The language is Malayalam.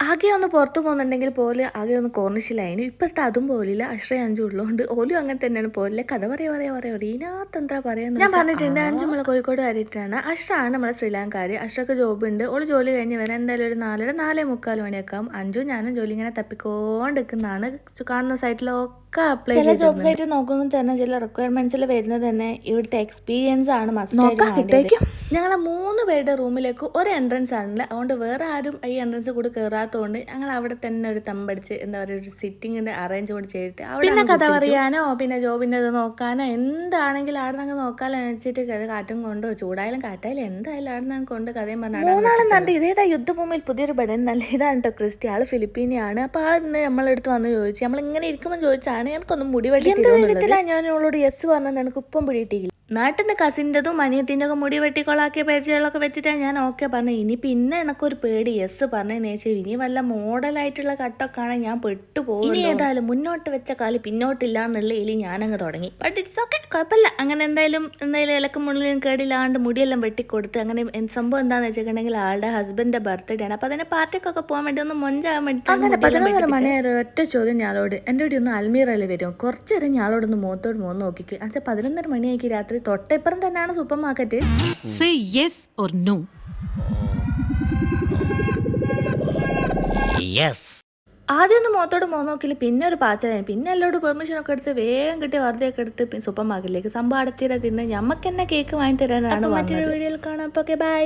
ആകെ ഒന്ന് പുറത്തു പോകുന്നുണ്ടെങ്കിൽ പോലെ ആകെ ഒന്ന് കോർണിഷിലായിരുന്നു. ഇപ്പോഴത്തെ അതും പോലില്ല. അശ്രയ അഞ്ചു ഉള്ളതുകൊണ്ട് ഓലും അങ്ങനെ തന്നെയാണ് പോലെ കഥ പറയാ ഇതിനകത്ത് എന്താ പറയാന്ന് ഞാൻ പറഞ്ഞിട്ടുണ്ട്. അഞ്ചു നമ്മളെ കോഴിക്കോട് കാര്യമായിട്ടാണ്. അശ്രാണ് നമ്മളെ ശ്രീലങ്കക്കാർ. അശ്രക്ക് ജോബ് ഉണ്ട്. ഓള് ജോലി കഴിഞ്ഞ് വരാൻ എന്തായാലും ഒരു 4:45 മണിയൊക്കെ ആകും. അഞ്ചും ഞാനും ജോലി ഇങ്ങനെ തപ്പിക്കൊണ്ടിരിക്കുന്നതാണ്. കാണുന്ന സൈറ്റിലൊക്കെ അപ്ലൈ ചെയ്ത് ചില ജോബ് സൈറ്റ് നോക്കുമ്പോൾ തന്നെ ചില റിക്വയർമെന്റ്സിൽ വരുന്നത് തന്നെ ഇവിടുത്തെ എക്സ്പീരിയൻസ് ആണ് മസ്റ്റ്. ഞങ്ങളെ 3 പേരുടെ റൂമിലേക്ക് ഒരു എൻട്രൻസ് ആണല്ലേ. അതുകൊണ്ട് വേറെ ആരും ഈ എൻട്രൻസ് കൂടെ കയറാത്തതുകൊണ്ട് ഞങ്ങൾ അവിടെ തന്നെ ഒരു തമ്പടിച്ച് എന്താ പറയുക ഒരു സിറ്റിങ്ങിൻ്റെ അറേഞ്ച്മെന്റ് ചെയ്തിട്ട് പിന്നെ കഥ പറയാനോ പിന്നെ ജോബിൻ്റെ ഇത് നോക്കാനോ എന്താണെങ്കിലും അവിടെ നിന്ന് നോക്കാനോ വെച്ചിട്ട് കാറ്റും കൊണ്ടോ ചൂടായാലും കാറ്റായാലും എന്തായാലും അവിടെ നിന്ന് കൊണ്ട് കഥയും പറഞ്ഞാൽ 3 കണ്ട് ഇതേതാ യുദ്ധഭൂമിയിൽ പുതിയൊരു ബടൻ നല്ല ഇതാണ് കേട്ടോ ക്രിസ്റ്റി. ആള് ഫിലിപ്പീനിയാണ്. അപ്പോൾ ആൾ ഇന്ന് നമ്മളെടുത്ത് വന്ന് ചോദിച്ചു. നമ്മളിങ്ങനെ ഇരിക്കുമ്പോൾ ചോദിച്ചാണ് എനിക്കൊന്നും മുടി വെട്ടി ഞാൻ അവളോട് യെസ് പറഞ്ഞത് എനിക്ക് ഉപ്പം പിടിയിട്ടില്ല. നാട്ടിൽ നിന്ന് കസിൻ്റെതും അനിയത്തിൻ്റെ ഒക്കെ മുടി വെട്ടിക്കൊളാക്കിയ പരിചയങ്ങളൊക്കെ വെച്ചിട്ടാണ് ഞാൻ ഓക്കെ പറഞ്ഞു. ഇനി പിന്നെ എനിക്കൊരു പേടി യെസ് പറഞ്ഞതിന് ശേഷം ഇനി വല്ല മോഡലായിട്ടുള്ള കട്ടൊക്കെ ആണെങ്കിൽ ഞാൻ പെട്ടുപോകും. ഇനി ഏതായാലും മുന്നോട്ട് വെച്ച കാല് പിന്നോട്ടില്ല എന്നുള്ള ഇതിൽ ഞാനങ്ങ് തുടങ്ങി. ബട്ട് ഇറ്റ്സ് ഓക്കെ, കുഴപ്പമില്ല. അങ്ങനെ എന്തായാലും ഇലക്കും മുള്ളിലും കേടില്ലാണ്ട് മുടിയെല്ലാം വെട്ടിക്കൊടുത്ത് അങ്ങനെ സംഭവം എന്താണെന്ന് വെച്ചിട്ടുണ്ടെങ്കിൽ ആളുടെ ഹസ്ബൻഡിൻ്റെ ബർത്ത്ഡേ ആണ്. അപ്പോൾ അതിനെ പാർട്ടിക്കൊക്കെ പോകാൻ വേണ്ടി ഒന്ന് മൊഞ്ചാകാൻ വേണ്ടി അങ്ങനെ 11:30 മണി ഒറ്റ ചോദ്യം ഞാളോട് എൻ്റെ കൂടി ഒന്ന് അൽമീറയിൽ വരും. കുറച്ച് നേരം ഞാളോടൊന്ന് മുഖത്തോട് മുഖം നോക്കിക്ക്. അച്ഛാ 11:30 മണിയാക്കി രാത്രി തൊട്ടപ്പുറം തന്നെയാണ് super market. Say yes or no. Yes. ആദ്യം ഒന്ന് മുഖത്തോട് മുഖം നോക്കില്ല, പിന്നെ ഒരു പാച്ചലായി. പിന്നെ എല്ലാവരും പെർമിഷനൊക്കെ എടുത്ത് വേഗം കിട്ടിയ വെറുതെയൊക്കെ എടുത്ത് സൂപ്പർ മാർക്കറ്റിലേക്ക് സംഭവം അടുത്തിര തിന്ന് ഞമ്മക്ക് തന്നെ കേക്ക് വാങ്ങി തരാനാണ്. മറ്റൊരു വീഡിയോയിൽ കാണാം. Okay bye.